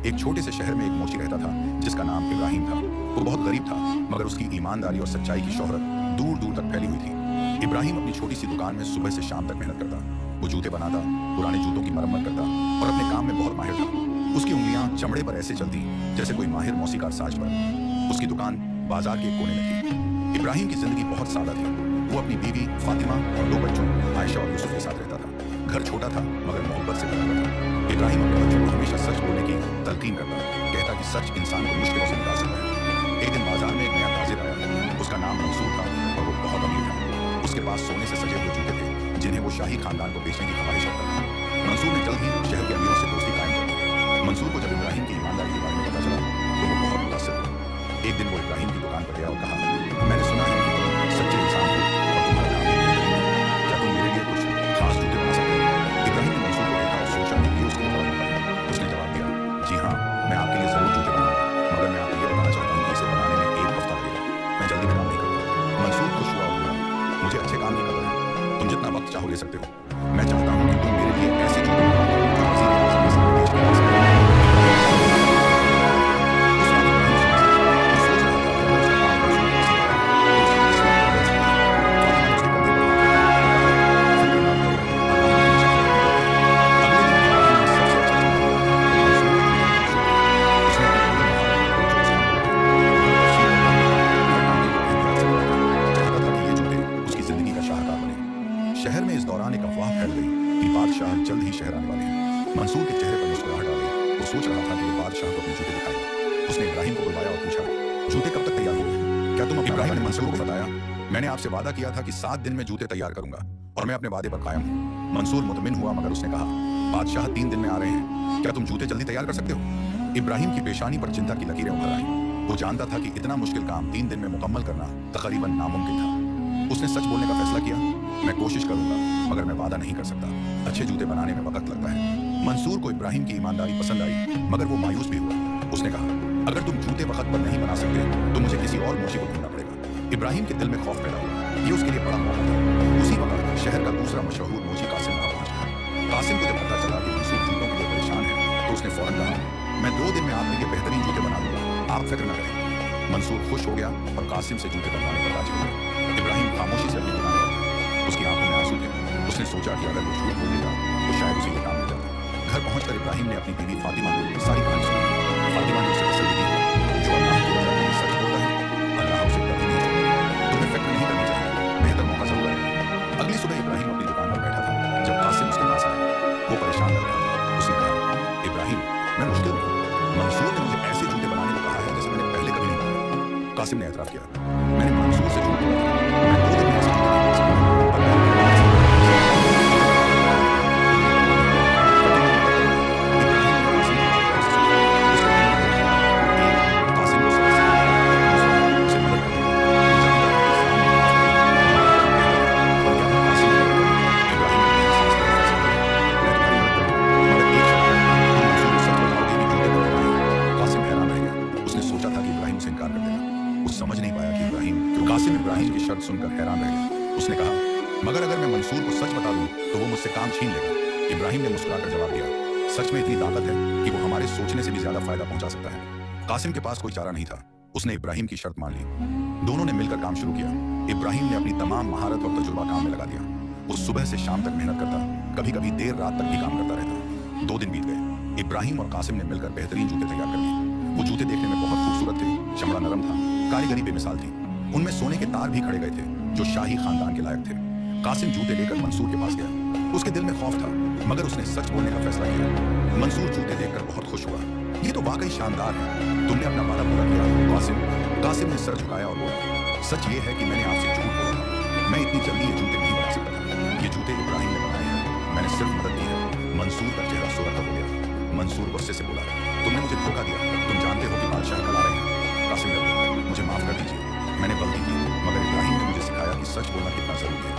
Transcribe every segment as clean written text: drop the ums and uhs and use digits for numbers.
एक छोटे से शहर में एक मोची रहता था जिसका नाम इब्राहिम था। वो बहुत गरीब था, मगर उसकी ईमानदारी और सच्चाई की शोहरत दूर दूर तक फैली हुई थी। इब्राहिम अपनी छोटी सी दुकान में सुबह से शाम तक मेहनत करता। वो जूते बनाता, पुराने जूतों की मरम्मत करता और अपने काम में बहुत माहिर था। उसकी उंगलियां चमड़े पर ऐसे चलती जैसे कोई माहिर मौसीकार साज पर। उसकी दुकान बाजार के एक कोने में थी। इब्राहिम की जिंदगी बहुत सादा थी। वो अपनी बीवी फातिमा और 2 बच्चों आयशा और यूसुफ के साथ रहता था। घर छोटा था मगर मोहब्बत से भरा हुआ था। इब्राहिम अपने बच्चों को हमेशा सच बोलने की तलकीन करता, कहता कि सच इंसान को मुश्किलों से निकाल सकता है। एक दिन बाजार में एक नया ताजिर आया। उसका नाम मंसूर था और वो बहुत अमीर था। उसके पास सोने से सजे हुए जूते थे जिन्हें वो शाही खानदान को बेचने की ख्वाहिश रखता था। मंसूर ने जल्द ही शहर के अमीरों से दोस्ती कायम कर दी। मंसूर को जब इब्राहिम की ईमानदारी के बारे में पता चला तो वो बहुत मुतासिर हुआ। एक दिन वो इब्राहिम की दुकान पर गया और कहा, मैंने सुना है कि तुम सच्चे इंसान हो और तुम्हारा काम भी बेहतरीन है। क्या तुम मेरे लिए कुछ खास जूते बना सकते हो? इब्राहिम ने मंसूर को देखा और सोचा कि ये उसके लिए बड़ा मौका है। उसने जवाब दिया, जी हाँ, मैं आपके लिए जरूर जूते बनाऊंगा, मगर मैं आपको ये बताना चाहता हूँ कि इसे बनाने में 1 हफ्ता लगेगा। मैं जल्दी में काम नहीं करता। मंसूर खुश हुआ और बोला, मुझे अच्छे काम की कदर है, तुम जितना वक्त चाहो ले सकते हो। मैं चाहता हूँ कि तुम मेरे लिए ऐसे जूते बनाओ जो वज़ीर आज़म के सामने पेश किए जा सकें। शहर में इस दौरान एक अफवाह फैल गई कि बादशाह जल्द ही शहर आने वाले हैं। मंसूर के चेहरे पर मुस्कुराहट आ गई। वो सोच रहा था कि वो बादशाह को अपने जूते दिखाएगा। उसने इब्राहिम को बुलवाया और पूछा, जूते कब तक तैयार होंगे? क्या तुम अपने इब्राहिम ने मंसूर को बताया, मैंने आपसे वादा किया था कि 7 दिन में जूते तैयार करूंगा और मैं अपने वादे पर कायम हूँ। मंसूर मुतमिन हुआ मगर उसने कहा, बादशाह 3 दिन में आ रहे हैं, क्या तुम जूते जल्दी तैयार कर सकते हो? इब्राहिम की पेशानी पर चिंता की लकीरें उभर आईं। वो जानता था कि इतना मुश्किल काम 3 दिन में मुकम्मल करना तकरीबन नामुमकिन था। उसने सच बोलने का फैसला किया, मैं कोशिश करूंगा मगर मैं वादा नहीं कर सकता। अच्छे जूते बनाने में वक्त लगता है। मंसूर को इब्राहिम की ईमानदारी पसंद आई मगर वो मायूस भी हुआ। उसने कहा, अगर तुम जूते वक्त पर नहीं बना सकते तो मुझे किसी और मोची को ढूंढना पड़ेगा। इब्राहिम के दिल में खौफ पैदा हुआ। ये उसके लिए बड़ा मौका था। उसी वक्त शहर का दूसरा मशहूर मोची कासिम वहां पहुंच गया। कासिम को जब पता चला कि मंसूर जूतों के लिए परेशान है तो उसने फौरन कहा, मैं 2 दिन में आपके लिए बेहतरीन जूते बना दूंगा, आप फिक्र न करें। मंसूर खुश हो गया और कासिम से जूते बनवाने पर राजी हो गया। इब्राहिम खामोशी से अपनी दुकान पर था। उसकी आंखों में आंसू थे। उसने सोचा कि अगर वो झूठ बोल देगा तो शायद उसे ये काम मिल जाता। घर पहुंचकर इब्राहिम ने अपनी बीवी फातिमा को सारी कहानी सुनाई। फातिमा ने उसे तसल्ली दी, जो अल्लाह की रज़ा के लिए सच बोलता है, अल्लाह उसे कभी नहीं छोड़ेगा। तुम्हें फिक्र नहीं करनी चाहिए, बेहतर मौका जरूर आएगा। अगली सुबह इब्राहिम अपनी दुकान पर बैठा था जब कासिम उसके पास आया। वो परेशान लग रहा था। उसने कहा, इब्राहिम, मैं मुश्किल में हूं। मंसूर ने मुझे ऐसे जूते बनाने को कहा है जैसे मैंने पहले कभी नहीं बनाए। कासिम ने एतराफ किया, मैंने मंसूर से झूठ बोला था, मैं 2 दिन में ऐसे जूते नहीं बना सकता। और मैं समझ नहीं पाया कि कासिम इब्राहिम की शर्त सुनकर हैरान रह गया। उसने कहा, मगर अगर मैं मंसूर को सच बता दूं तो वो मुझसे काम छीन लेगा। इब्राहिम ने मुस्कुराकर जवाब दिया, सच में इतनी ताकत है कि वो हमारे सोचने से भी ज्यादा फायदा पहुंचा सकता है। कासिम के पास कोई चारा नहीं था। उसने इब्राहिम की शर्त मान ली। दोनों ने मिलकर काम शुरू किया। इब्राहिम ने अपनी तमाम महारत और तजुर्बा काम में लगा दिया। वो सुबह से शाम तक मेहनत करता, कभी कभी देर रात तक भी काम करता रहता। 2 दिन बीत गए। इब्राहिम और कासिम ने मिलकर बेहतरीन जूते तैयार कर लिए। वो जूते देखने में बहुत खूबसूरत थे, चमड़ा नरम था, कारीगरी बेमिसाल थी। उनमें सोने के तार भी खड़े गए थे जो शाही खानदान के लायक थे। कासिम जूते लेकर मंसूर के पास गया। उसके दिल में खौफ था मगर उसने सच बोलने का फैसला किया। मंसूर जूते देखकर बहुत खुश हुआ। ये तो वाकई शानदार है, तुमने अपना वादा पूरा किया कासिम ने सर झुकाया और बोला, सच ये है कि मैंने आपसे झूठ बोला था। मैं इतनी जल्दी ये जूते नहीं बना सकता था। ये जूते इब्राहिम ने बनाए हैं, मैंने सिर्फ मदद की है। मंसूर का चेहरा सुरख हो गया। मंसूर गुस्से से बोला, तुमने मुझे धोखा दिया, तुम जानते हो कि बादशाह कल आ रहे हैं। कासिम ने बोला, मुझे माफ कर दीजिए, मैंने गलती की, मगर इब्राहिम ने मुझे सिखाया कि सच बोलना कितना जरूरी है,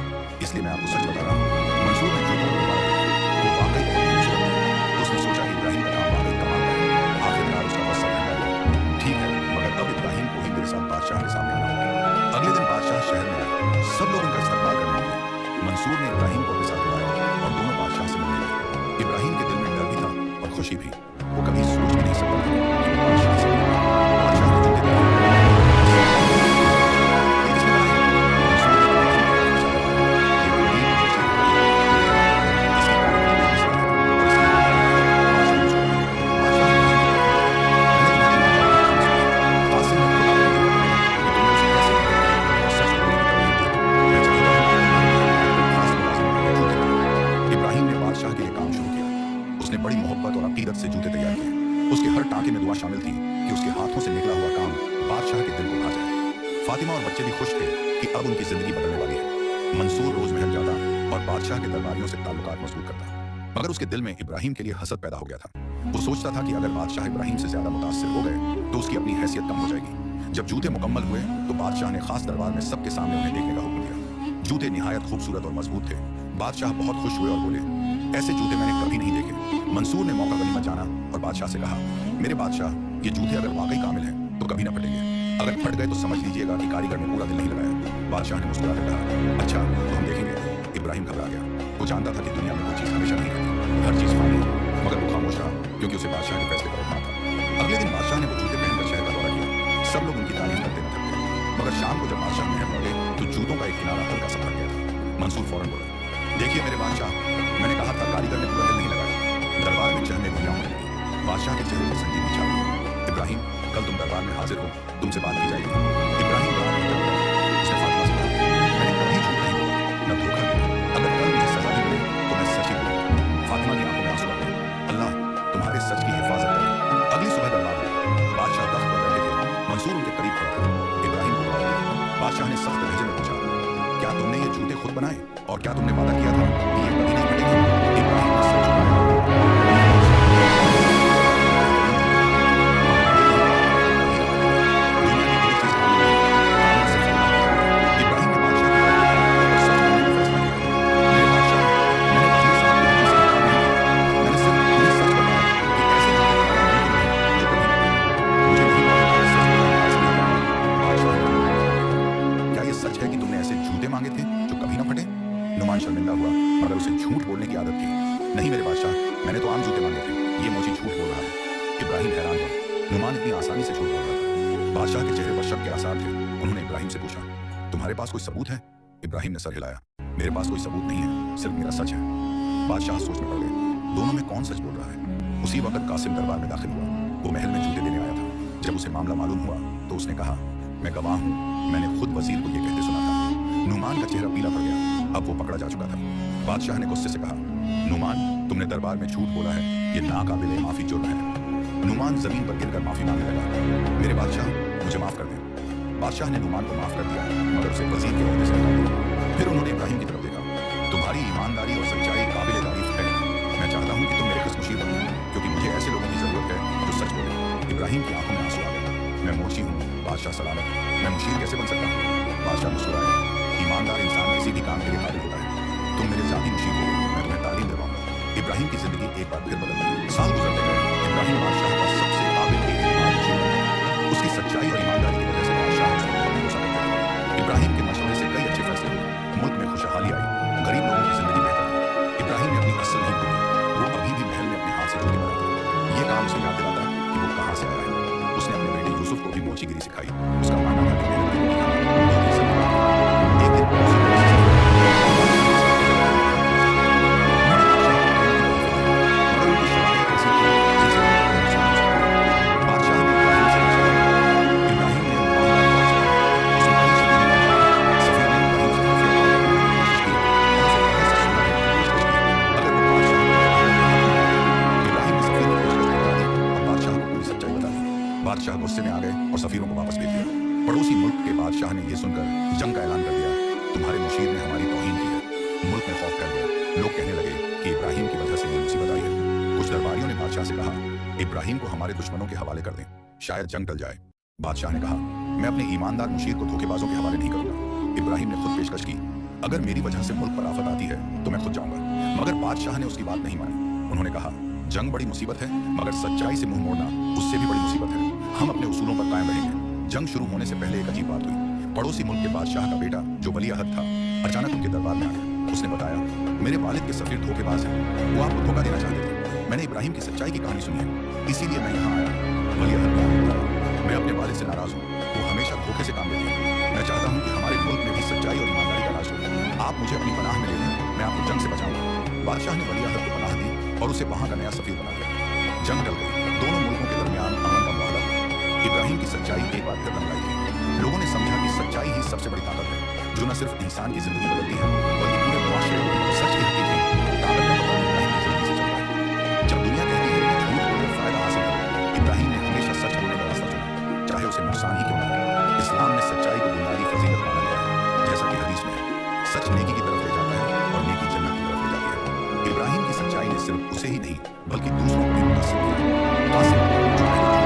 इसलिए मैं आपको सच बता रहा हूँ। मंसूर ने जूतों को दोबारा देखा। वो वाकई बहुत खूबसूरत है। उसने सोचा कि इब्राहिम का काम वाकई कमाल का है। आखिरकार उसका गुस्सा ठंडा हुआ। ठीक है, मगर अब इब्राहिम को ही मेरे साथ बादशाह के सामने आना होगा। अगले दिन बादशाह शहर में आए। सब लोग उनका इस्तकबाल करने लगे। मंसूर ने इब्राहिम को अपने साथ बुलाया और दोनों बादशाह से मिलने लगे। इब्राहिम के दिल में डर भी था और खुशी भी। वो कभी सोच भी नहीं सकता उसके हर टाँके में दुआ शामिल थी कि उसके हाथों से निकला हुआ काम बादशाह के दिल को भा जाए। फातिमा और बच्चे भी खुश थे कि अब उनकी जिंदगी बदलने वाली है। मंसूर रोज महल जाता और बादशाह के दरबारियों से ताल्लुकात मजबूत करता, मगर उसके दिल में इब्राहिम के लिए हसद पैदा हो गया था। वो सोचता था कि अगर बादशाह इब्राहिम से ज्यादा मुतासिर हो गए तो उसकी अपनी हैसियत कम हो जाएगी। जब जूते मुकम्मल हुए तो बादशाह ने खास दरबार में सबके सामने उन्हें देखने का हुक्म दिया। जूते निहायत खूबसूरत और मजबूत थे। बादशाह बहुत खुश हुए और बोले, ऐसे जूते मैंने कभी नहीं देखे। मंसूर ने मौका गनीमत जाना और बादशाह से कहा, मेरे बादशाह, ये जूते अगर वाकई कामिल हैं तो कभी ना फटेंगे। अगर फट गए तो समझ लीजिएगा कि कारीगर ने पूरा दिल नहीं लगाया। बादशाह ने मुस्कुराकर कहा, अच्छा तो हम देखेंगे। इब्राहिम घबरा गया। वो जानता था कि दुनिया में कोई चीज हमेशा नहीं रहती, हर चीज फानी है, मगर वो खामोश रहा क्योंकि उसे बादशाह के फैसले पर रखना था। अगले दिन बादशाह ने वो जूते पहनकर शहर का दौरा किया। सब लोग उनकी तारीफ करते न थकते, मगर शाम को जब बादशाह महल लौटे तो जूतों का एक किनारा हल्का सा फट गया था। मंसूर फौरन बोला, देखिए मेरे बादशाह, मैंने कहा था कारीगर ने पूरा दिल नहीं लगाया। दरबार में चहमे भुइयां होने लगी। बादशाह के चेहरे पर संजीदगी छा गई। इब्राहिम, कल तुम दरबार में हाजिर हो, तुमसे बात की जाएगी। इब्राहिम रात में जग गया। उसने फातिमा से कहा, मैंने कभी झूठ नहीं बोला, न धोखा दिया। अगर कल मुझे सजा नहीं मिले तो मैं सच ही बोलूंगा। फातिमा की आंखों में आंसू आ गए। अल्लाह तुम्हारे सच की हिफाजत करे। अगली सुबह दरबार में बादशाह तख्त पर बैठे थे। मंसूर उनके करीब खड़ा था। इब्राहिम को बुलाया गया। बादशाह ने सख्त लहजे में पूछा, क्या तुमने ये जूते खुद बनाए और क्या तुमने वादा किया था कि ये कभी नहीं फटेंगे? इब्राहिम ने सर झुकाया। नुमान शर्मिंदा हुआ, मगर उसे झूठ बोलने की आदत थी। नहीं मेरे बादशाह, मैंने तो आम जूते मांगे थे, ये मोची झूठ बोल रहा है। इब्राहिम हैरान हुआ। नुमान इतनी आसानी से झूठ बोल रहा था। बादशाह के चेहरे पर शक के आसार थे। उन्होंने इब्राहिम से पूछा, तुम्हारे पास कोई सबूत है? इब्राहिम ने सर हिलाया, मेरे पास कोई सबूत नहीं है, सिर्फ मेरा सच है। बादशाह सोच में पड़ गए, दोनों में कौन सच बोल रहा है। उसी वक्त कासिम दरबार में दाखिल हुआ। वो महल में जूते देने आया था। जब उसे मामला मालूम हुआ तो उसने कहा, मैं गवाह हूँ, मैंने खुद वजीर को ये कहते सुना था। नुमान का चेहरा पीला पड़ गया। अब वो पकड़ा जा चुका था। बादशाह ने गुस्से से कहा, नुमान, तुमने दरबार में झूठ बोला है, ये नाकाबिले माफी जुर्म है। नुमान जमीन पर गिरकर माफी मांगने लगा, मेरे बादशाह, मुझे माफ कर दें। बादशाह ने नुमान को माफ कर दिया, मगर उसे वजीर के ओहदे से हटा दिया। फिर उन्होंने इब्राहिम की तरफ देखा, तुम्हारी ईमानदारी और सच्चाई काबिले तारीफ है। मैं चाहता हूँ कि तुम मेरे खुशनसीब बनो, क्योंकि मुझे ऐसे लोगों की जरूरत है जो सच बोले। इब्राहिम की आंखों में आंसू आ गए। मैं मोची हूँ, बादशाह सलामत, मैं मुशीर कैसे बन सकता हूँ? बादशाह मुस्कुराया, ईमानदार इंसान किसी भी काम के लिए काबिल होता है। तुम मेरे जाती मुशीर हो, मैं तुम्हें तालीम दिलवाऊंगा। इब्राहिम की जिंदगी एक बार फिर बदल गई। साल गुजरते गए। इब्राहिम बादशाह का सबसे काबिल एक मुशीर बन गया। उसकी सच्चाई और ईमानदारी की वजह से बादशाह उस पर भरोसा करता है। इब्राहिम के मशवरे से कई अच्छे फैसले हुए। मुल्क में खुशहाली आई, गरीब लोगों की जिंदगी बेहतर हुई। इब्राहिम ने अपनी असल नहीं भूली। वो अभी भी महल में अपने हाथ से जूते बनाता है। ये काम उसे याद दिलाता कि वो कहाँ से आया है। उसने अपने बेटे यूसुफ को भी मोचीगिरी सिखाई। उसका मानना था कि मेहनत की रोटी खाना बहुत ही जरूरी है। एक दिन बादशाह गुस्से में आ गए और सफीरों को वापस भेज दिया। पड़ोसी मुल्क के बादशाह ने यह सुनकर जंग का ऐलान कर दिया, तुम्हारे मुशीर ने हमारी तौहीन की है। मुल्क में खौफ फैल गया। लोग कहने लगे कि इब्राहिम की वजह से ये मुसीबत आई है। कुछ दरबारियों ने बादशाह से कहा, इब्राहिम को हमारे दुश्मनों के हवाले कर दें, शायद जंग टल जाए। बादशाह ने कहा, मैं अपने ईमानदार मुशीर को धोखेबाजों के हवाले नहीं करूंगा। इब्राहिम ने खुद पेशकश की, अगर मेरी वजह से मुल्क पर आफत आती है तो मैं खुद जाऊंगा। मगर बादशाह ने उसकी बात नहीं मानी। उन्होंने कहा, जंग बड़ी मुसीबत है, मगर सच्चाई से मुंह मोड़ना उससे भी बड़ी मुसीबत है। हम अपने उसूलों पर कायम रहेंगे। जंग शुरू होने से पहले एक अजीब बात हुई। पड़ोसी मुल्क के बादशाह का बेटा जो वली अहद था, अचानक उनके दरबार में आ गया। उसने बताया, मेरे वालिद के सफीर धोखेबाज हैं, वो आपको धोखा देना चाहते थे। मैंने इब्राहिम की सच्चाई की कहानी सुनी है, इसीलिए मैं यहाँ आया। वली अहद ने बताया, मैं अपने वालिद से नाराज हूँ, वो हमेशा धोखे से काम लेते हैं। मैं चाहता हूँ कि हमारे मुल्क में भी सच्चाई और ईमानदारी का राज हो। आप मुझे अपनी पनाह में ले लें, मैं आपको जंग से बचाऊंगा। बादशाह ने वली अहद को पनाह दी और उसे वहां का नया सफीर बना दिया। जंग टल गई। दोनों मुल्कों के दरमियान अमन का माहौल हुआ। इब्राहिम की सच्चाई एक बार फिर रंग लाई थी। लोगों ने समझा कि सच्चाई ही सबसे बड़ी ताकत है, जो न सिर्फ इंसान की जिंदगी बदलती है, बल्कि पूरे मुआशरे को सच की हकीकत ताकत का पता इब्राहिम की जिंदगी से चलता है। जब दुनिया कहती है कि झूठ बोलकर फायदा हासिल करो, से नुकसान ही क्यों ना हो। इस्लाम में सच्चाई को बुनियादी फजीलत माना गया है, जैसा कि हदीस में है, सच नेकी की तरफ ले जाता है और नेकी जन्नत की तरफ ले जाती है। इब्राहिम की सच्चाई ने सिर्फ उसे ही नहीं बल्कि दूसरों को भी मुतासिर किया। कासिम, जो पहले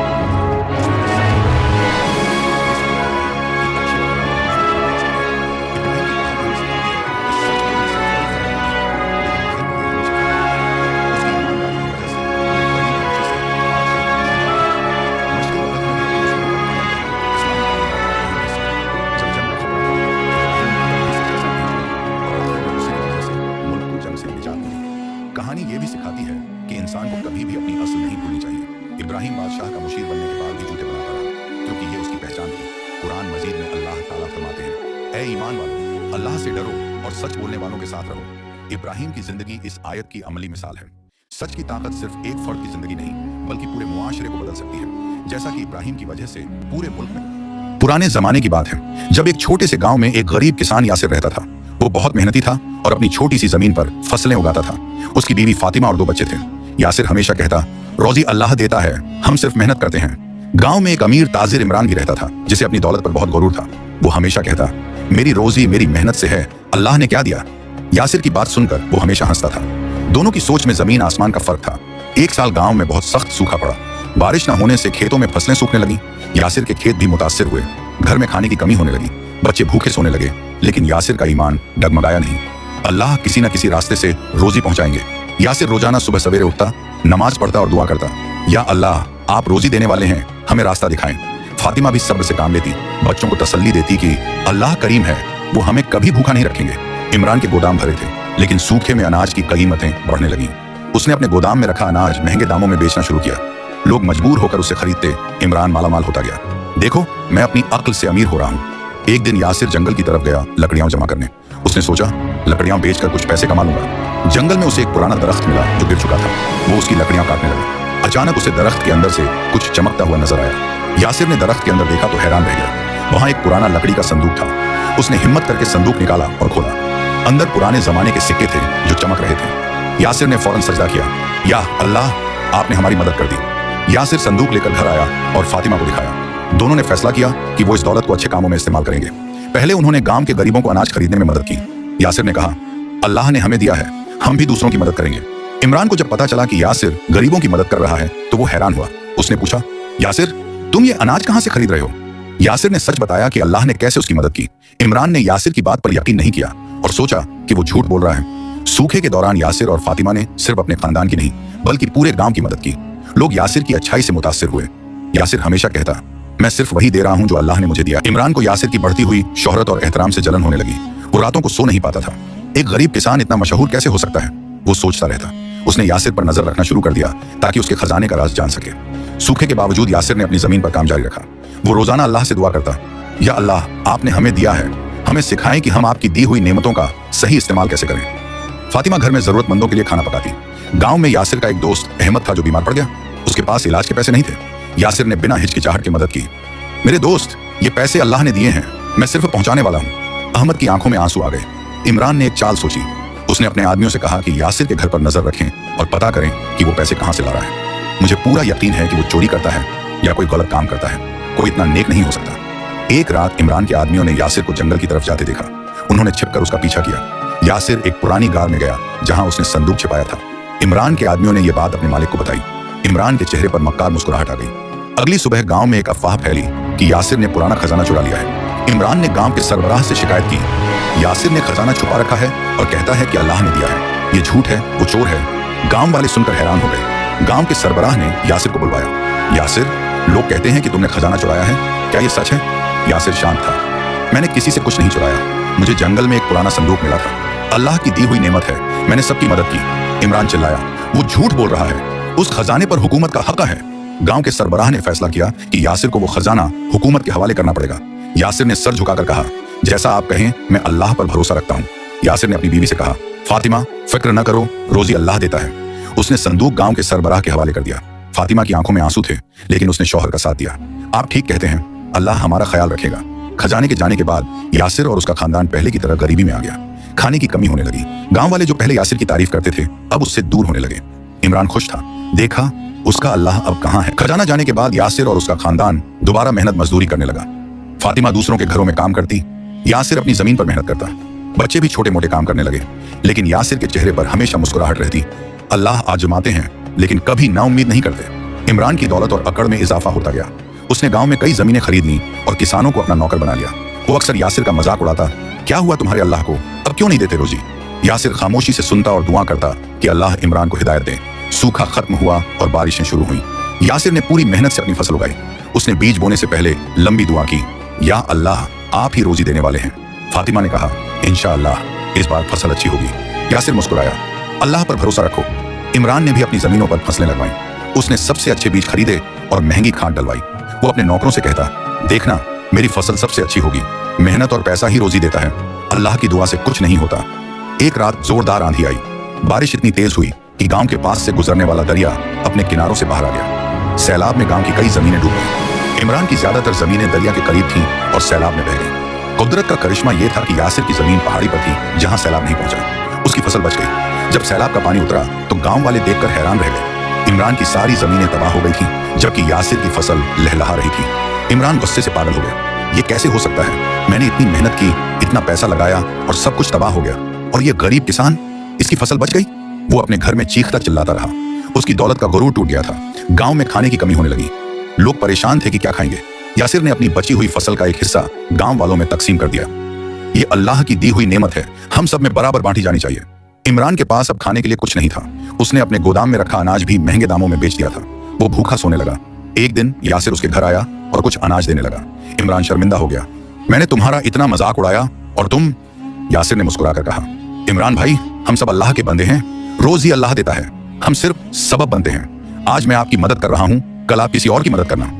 कहानी ये भी सिखाती है कि इंसान को कभी भी अपनी असल नहीं भूलनी चाहिए। इब्राहिम बादशाह का मुशीर बनने के बाद भी जूते बनाता रहा, क्योंकि ये उसकी पहचान थी। कुरान मजीद में अल्लाह ताला फरमाते हैं, ऐ ईमान वालों, अल्लाह से डरो और सच बोलने वालों के साथ रहो। इब्राहिम की जिंदगी इस आयत की अमली मिसाल है। सच की ताकत सिर्फ एक फर्द की जिंदगी नहीं बल्कि पूरे मुआशरे को बदल सकती है, जैसा कि इब्राहिम की वजह से पूरे मुल्क में। पुराने जमाने की बात है, जब एक छोटे से गांव में एक गरीब किसान यासिर रहता था। वो बहुत मेहनती था और अपनी छोटी सी जमीन पर फसलें उगाता था। उसकी बीवी फातिमा और 2 बच्चे थे। यासिर हमेशा कहता, रोजी अल्लाह देता है, हम सिर्फ मेहनत करते हैं। गांव में एक अमीर ताजिर इमरान भी रहता था, जिसे अपनी दौलत पर बहुत गुरूर था। वो हमेशा कहता, मेरी रोजी मेरी मेहनत से है, अल्लाह ने क्या दिया। यासिर की बात सुनकर वो हमेशा हंसता था। दोनों की सोच में जमीन आसमान का फर्क था। एक साल गांव में बहुत सख्त सूखा पड़ा। बारिश न होने से खेतों में फसलें सूखने लगी। यासिर के खेत भी मुतासिर हुए। घर में खाने की कमी होने लगी। बच्चे भूखे सोने लगे। लेकिन यासिर का ईमान डगमगाया नहीं। अल्लाह किसी न किसी रास्ते से रोजी पहुंचाएंगे। यासिर रोजाना सुबह सवेरे उठता, नमाज पढ़ता और दुआ करता, या अल्लाह, आप रोजी देने वाले हैं, हमें रास्ता दिखाएं। फातिमा भी सब्र से काम लेती, बच्चों को तसल्ली देती कि अल्लाह करीम है, वो हमें कभी भूखा नहीं रखेंगे। इमरान के गोदाम भरे थे, लेकिन सूखे में अनाज की कीमतें बढ़ने लगी। उसने अपने गोदाम में रखा अनाज महंगे दामों में बेचना शुरू किया। लोग मजबूर होकर उसे खरीदते। इमरान मालामाल होता गया। देखो, मैं अपनी अक्ल से अमीर हो रहा हूँ। एक दिन यासिर जंगल की तरफ गया लकड़ियां जमा करने। उसने सोचा, लकड़ियां बेचकर कुछ पैसे कमा लूंगा। जंगल में उसे एक पुराना दरख्त मिला जो गिर चुका था। वो उसकी लकड़ियां काटने लगा। अचानक उसे दरख्त के अंदर से कुछ चमकता हुआ नजर आया। यासिर ने दरख्त के अंदर देखा तो हैरान रह गया। वहां एक पुराना लकड़ी का संदूक था। उसने हिम्मत करके संदूक निकाला और खोला। अंदर पुराने जमाने के सिक्के थे जो चमक रहे थे। यासिर ने फौरन सजदा किया, या अल्लाह, आपने हमारी मदद कर दी। यासिर संदूक लेकर घर आया और फातिमा को दिखाया। दोनों ने फैसला किया कि वो इस दौलत को अच्छे कामों में इस्तेमाल करेंगे। पहले उन्होंने गांव के गरीबों को अनाज खरीदने में मदद की। यासिर ने कहा, अल्लाह ने हमें दिया है, हम भी दूसरों की मदद करेंगे। इमरान को जब पता चला कि यासिर गरीबों की मदद कर रहा है तो वो हैरान हुआ। उसने पूछा, यासिर, तुम ये अनाज कहां से खरीद रहे हो? यासिर ने सच बताया कि अल्लाह ने कैसे उसकी मदद की। इमरान ने यासिर की बात पर यकीन नहीं किया और सोचा कि वो झूठ बोल रहा है। सूखे के दौरान यासिर और फातिमा ने सिर्फ अपने खानदान की नहीं बल्कि पूरे गांव की मदद की। लोग यासिर की अच्छाई से मुतासिर हुए। यासिर हमेशा कहता, मैं सिर्फ वही दे रहा हूं जो अल्लाह ने मुझे दिया। इमरान को यासिर की बढ़ती हुई शोहरत और एहतराम से जलन होने लगी। वो रातों को सो नहीं पाता था। एक गरीब किसान इतना मशहूर कैसे हो सकता है, वो सोचता रहता। उसने यासिर पर नजर रखना शुरू कर दिया ताकि उसके खजाने का राज जान सके। सूखे के बावजूद यासिर ने अपनी जमीन पर काम जारी रखा। वो रोजाना अल्लाह से दुआ करता, या अल्लाह, आपने हमें दिया है, हमें सिखाएं कि हम आपकी दी हुई नेमतों का सही इस्तेमाल कैसे करें। फातिमा घर में जरूरतमंदों के लिए खाना पकाती। गांव में यासिर का एक दोस्त अहमद था जो बीमार पड़ गया। उसके पास इलाज के पैसे नहीं थे। यासिर ने बिना हिचकिचाहट की मदद की। मेरे दोस्त, ये पैसे अल्लाह ने दिए हैं, मैं सिर्फ पहुंचाने वाला हूँ। अहमद की आंखों में आंसू आ गए। इमरान ने एक चाल सोची। उसने अपने आदमियों से कहा कि यासिर के घर पर नजर रखें और पता करें कि वो पैसे कहां से ला रहा है। मुझे पूरा यकीन है कि वो चोरी करता है या कोई गलत काम करता है। कोई इतना नेक नहीं हो सकता। एक रात इमरान के आदमियों ने यासिर को जंगल की तरफ जाते देखा। उन्होंने छिपकर उसका पीछा किया। यासिर एक पुरानी गार में गया जहां उसने संदूक छिपाया था। इमरान के आदमियों ने यह बात अपने मालिक को बताई। इमरान के चेहरे पर मक्कार मुस्कुराहट आ गई। अगली सुबह गांव में एक अफवाह फैली कि यासिर ने पुराना खजाना चुरा लिया है। इमरान ने गांव के सरबराह से शिकायत की। यासिर ने खजाना छुपा रखा है और कहता है कि अल्लाह ने दिया है। ये झूठ है, वो चोर है। गांव वाले सुनकर हैरान हो गए। गांव के सरबराह ने यासिर को बुलवाया। यासिर, लोग कहते हैं कि तुमने खजाना चुराया है, क्या ये सच है? यासिर शांत था। मैंने किसी से कुछ नहीं चुराया। मुझे जंगल में एक पुराना संदूक मिला था। अल्लाह की दी हुई नेमत है, मैंने सबकी मदद की। इमरान चिल्लाया, वो झूठ बोल रहा है, उस खजाने पर हुकूमत का हक है। गांव के सरबराह ने फैसला किया कि यासिर को वो खजाना हुकूमत के हवाले करना पड़ेगा। यासिर ने सर झुकाकर कहा, जैसा आप कहें, मैं अल्लाह पर भरोसा रखता हूँ। यासिर ने अपनी बीवी से कहा, फातिमा, फिक्र न करो, रोजी अल्लाह देता है। उसने संदूक गांव के सरबराह के हवाले कर दिया। फातिमा की आंखों में आंसू थे, लेकिन उसने शौहर का साथ दिया। आप ठीक कहते हैं, अल्लाह हमारा ख्याल रखेगा। खजाने के जाने के बाद यासिर और उसका खानदान पहले की तरह गरीबी में आ गया। खाने की कमी होने लगी। गांव वाले जो पहले यासिर की तारीफ करते थे अब उससे दूर होने लगे। इमरान खुश था। देखा, उसका अल्लाह अब कहाँ है। खजाना जाने के बाद यासिर और उसका खानदान दोबारा मेहनत मजदूरी करने लगा। फातिमा दूसरों के घरों में काम करती, यासिर अपनी जमीन पर मेहनत करता। बच्चे भी छोटे मोटे काम करने लगे, लेकिन यासिर के चेहरे पर हमेशा मुस्कुराहट रहती। अल्लाह आजमाते हैं लेकिन कभी नाउम्मीद नहीं करते। इमरान की दौलत और अकड़ में इजाफा होता गया। उसने गांव में कई जमीनें खरीद ली और किसानों को अपना नौकर बना लिया। वो अक्सर यासिर का मजाक उड़ाता, क्या हुआ तुम्हारे अल्लाह को, अब क्यों नहीं देते रोजी। यासिर खामोशी से सुनता और दुआ करता कि अल्लाह इमरान को हिदायत दे। सूखा खत्म हुआ और बारिशें शुरू हुई। यासिर ने पूरी मेहनत से अपनी फसल उगाई। उसने बीज बोने से पहले लंबी दुआ की, या अल्लाह आप ही रोजी देने वाले हैं। फातिमा ने कहा, इंशाअल्लाह इस बार फसल अच्छी होगी। यासिर मुस्कुराया, अल्लाह पर भरोसा रखो। इमरान ने भी अपनी जमीनों पर फसलें लगवाई। उसने सबसे अच्छे बीज खरीदे और महंगी खाद डलवाई। वो अपने नौकरों से कहता, देखना मेरी फसल सबसे अच्छी होगी। मेहनत और पैसा ही रोजी देता है, अल्लाह की दुआ से कुछ नहीं होता। एक रात जोरदार आंधी आई। बारिश इतनी तेज हुई कि गांव के पास से गुजरने वाला दरिया अपने किनारों से बाहर आ गया। सैलाब में गांव की कई जमीनें डूब गईं। इमरान की ज्यादातर जमीनें दरिया के करीब थीं और सैलाब में बह गईं। कुदरत का करिश्मा यह था कि यासिर की जमीन पहाड़ी पर थी जहां सैलाब नहीं पहुंचा। उसकी फसल बच गई। जब सैलाब का पानी उतरा तो गांव वाले देखकर हैरान रह गए। इमरान की सारी जमीनें तबाह हो गई थी, जबकि यासिर की फसल लहलहा रही थी। इमरान गुस्से से पागल हो गया। ये कैसे हो सकता है, मैंने इतनी मेहनत की, इतना पैसा लगाया और सब कुछ तबाह हो गया, और ये गरीब किसान, इसकी फसल बच गई। वो अपने घर में चीखता चिल्लाता रहा। उसकी दौलत का गुरूर टूट गया था। गांव में खाने की कमी होने लगी। लोग परेशान थे कि क्या खाएंगे। यासिर ने अपनी बची हुई फसल का एक हिस्सा गांव वालों में तकसीम कर दिया। ये अल्लाह की दी हुई नेमत है, हम सब में बराबर बांटी जानी चाहिए। इमरान के पास अब खाने के लिए कुछ नहीं था। उसने अपने गोदाम में रखा अनाज भी महंगे दामों में बेच दिया था। वो भूखा सोने लगा। एक दिन यासिर उसके घर आया और कुछ अनाज देने लगा। इमरान शर्मिंदा हो गया, मैंने तुम्हारा इतना मजाक उड़ाया और तुम। यासिर ने मुस्कुराकर कहा, इमरान भाई, हम सब अल्लाह के बंदे हैं, रोज ही अल्लाह देता है, हम सिर्फ सबब बनते हैं। आज मैं आपकी मदद कर रहा हूँ, कल आप किसी और की मदद करना।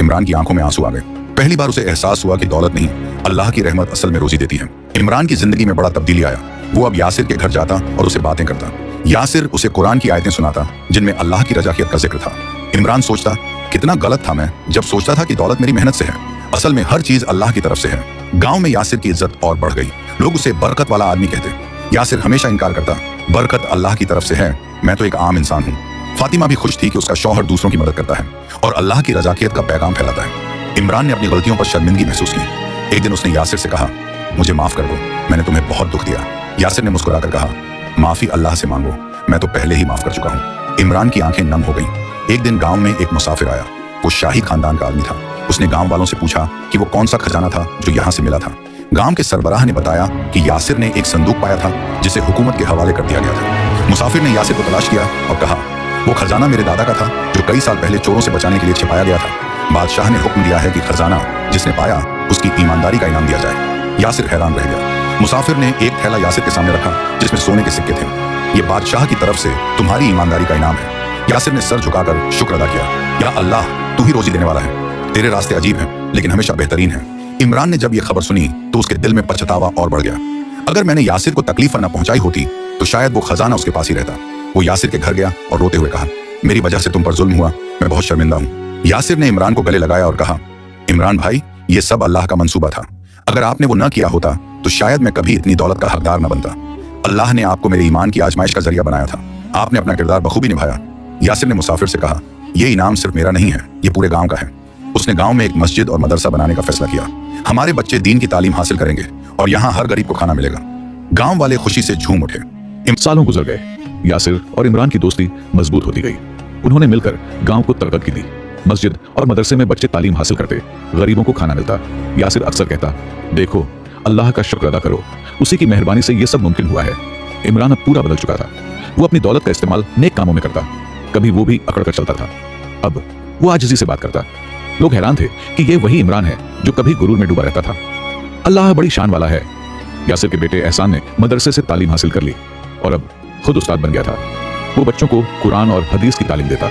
इमरान की आंखों में आंसू आ गए। पहली बार उसे एहसास हुआ कि दौलत नहीं, अल्लाह की रहमत असल में रोजी देती है। इमरान की जिंदगी में बड़ा तब्दीली आया। वो अब यासिर के घर जाता और उसे बातें करता। यासिर उसे कुरान की आयतें सुनाता जिनमें अल्लाह की रजाकियत का जिक्र था। इमरान सोचता, कितना गलत था मैं जब सोचता था कि दौलत मेरी मेहनत से है। असल में हर चीज अल्लाह की तरफ से है। गांव में यासिर की इज्जत और बढ़ गई। लोग उसे बरकत वाला आदमी कहते। यासिर हमेशा इनकार करता, बरकत अल्लाह की तरफ से है, मैं तो एक आम इंसान हूँ। फातिमा भी खुश थी कि उसका शौहर दूसरों की मदद करता है और अल्लाह की रजाकियत का पैगाम फैलाता है। इमरान ने अपनी गलतियों पर शर्मिंदगी महसूस की। एक दिन उसने यासिर से कहा, मुझे माफ कर दो, मैंने तुम्हें बहुत दुख दिया। यासिर ने मुस्कुराकर कहा, माफी अल्लाह से मांगो, मैं तो पहले ही माफ कर चुका हूँ। इमरान की आंखें नम हो गईं। एक दिन गांव में एक मुसाफिर आया। वो शाही खानदान का आदमी था। उसने गांव वालों से पूछा कि वो कौन सा खजाना था जो यहाँ से मिला था। गांव के सरबराह ने बताया कि यासिर ने एक संदूक पाया था जिसे हुकूमत के हवाले कर दिया गया था। मुसाफिर ने यासिर को तलाश किया और कहा, वो खजाना मेरे दादा का था जो कई साल पहले चोरों से बचाने के लिए छिपाया गया था। बादशाह ने हुक्म दिया है कि खजाना जिसने पाया उसकी ईमानदारी का इनाम दिया जाए। यासिर हैरान रह गया। मुसाफिर ने एक थैला यासिर के सामने रखा जिसमें सोने के सिक्के थे। ये बादशाह की तरफ से तुम्हारी ईमानदारी का इनाम है। यासिर ने सर झुकाकर शुक्र अदा किया, या अल्लाह, तू ही रोजी देने वाला है, तेरे रास्ते अजीब हैं लेकिन हमेशा बेहतरीन हैं। इमरान ने जब ये खबर सुनी तो उसके दिल में पछतावा और बढ़ गया। अगर मैंने यासिर को तकलीफ न पहुंचाई होती तो शायद वो खजाना उसके पास ही रहता। वो यासिर के घर गया और रोते हुए कहा, मेरी वजह से तुम पर जुल्म हुआ, मैं बहुत शर्मिंदा हूँ। यासिर ने इमरान को गले लगाया और कहा, इमरान भाई, ये सब अल्लाह का मंसूबा था। अगर आपने वो न किया होता तो शायद मैं कभी इतनी दौलत का हकदार न बनता। अल्लाह ने आपको मेरे ईमान की आजमाइश का जरिया बनाया था। आपने अपना किरदार बखूबी निभाया। यासिर ने मुसाफिर से कहा, ये इनाम सिर्फ मेरा नहीं है, ये पूरे गांव का है। उसने गांव में एक मस्जिद और मदरसा बनाने का फैसला किया। हमारे बच्चे दीन की तालीम हासिल करेंगे और यहाँ हर गरीब को खाना मिलेगा। गांव वाले खुशी से झूम उठे। सालों गुजर गए। यासिर और इमरान की दोस्ती मजबूत होती गई। उन्होंने मिलकर गांव को तरक्की दी। मस्जिद और मदरसे में बच्चे तालीम हासिल करते, गरीबों को खाना मिलता। यासिर अक्सर कहता, देखो, अल्लाह का शुक्र अदा करो, उसी की मेहरबानी से ये सब मुमकिन हुआ है। इमरान अब पूरा बदल चुका था। वो अपनी दौलत का इस्तेमाल नेक कामों में करता। कभी वो भी अकड़ कर चलता था। अब वो आजिज़ी से बात करता। लोग हैरान थे कि ये वही इमरान है जो कभी गुरूर में डूबा रहता था। अल्लाह बड़ी शान वाला है। यासिर के बेटे एहसान ने मदरसे से तालीम हासिल कर ली और अब खुद उस्ताद बन गया था। वो बच्चों को कुरान और हदीस की तालीम देता।